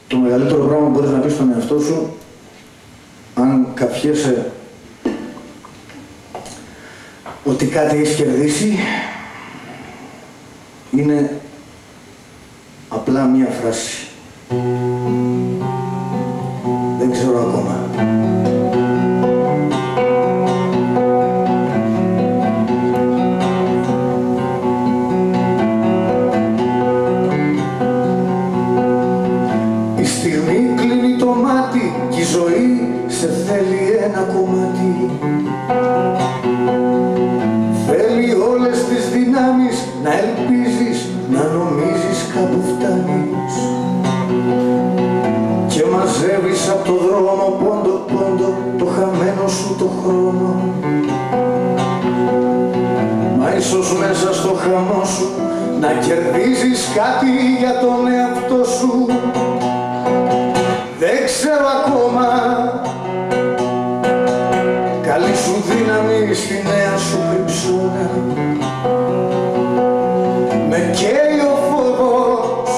Το μεγαλύτερο πράγμα που μπορείς να πεις στον εαυτό σου, αν καυχέσαι ότι κάτι έχεις κερδίσει, είναι απλά μία φράση. Δεν ξέρω ακόμα. Η στιγμή κλείνει το μάτι κι η ζωή σε θέλει ένα κομμάτι. Θέλει όλες τις δυνάμεις να ελπίζεις, να νομίζεις κάπου φτάνεις. Και μαζεύεις απ' το δρόμο πόντο πόντο το χαμένο σου το χρόνο. Μα ίσως μέσα στο χαμό σου να κερδίζεις κάτι για τον εαυτό σου. Δεν ξέρω ακόμα. Καλή σου δύναμη στη νέα σου κρυψώνα. Με καίει ο φόβος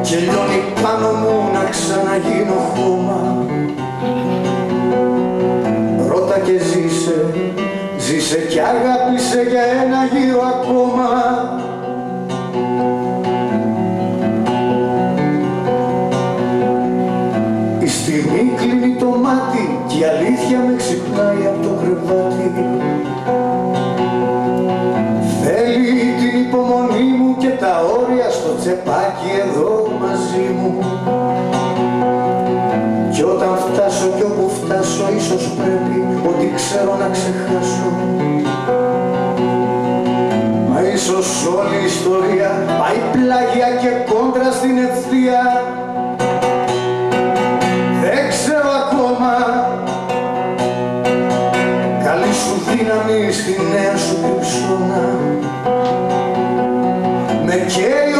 και λιώνει πάνω μου να ξαναγίνω χώμα. Ρώτα και ζήσε, ζήσε κι αγάπησε για ένα γύρο ακόμα. Η στιγμή κλείνει το μάτι κι η αλήθεια με ξυπνάει από το κρεβάτι. Θέλει την υπομονή μου και τα όρια στο τσεπάκι εδώ μαζί μου. Κι όταν φτάσω κι όπου φτάσω ίσως πρέπει ό,τι ξέρω να ξεχάσω. Μα ίσως όλη η ιστορία πάει πλάγια και κόντρα στην ευθεία. Δεν ξέρω ακόμα. Καλή σου δύναμη στη νέα σου κρυψώνα. Με καίει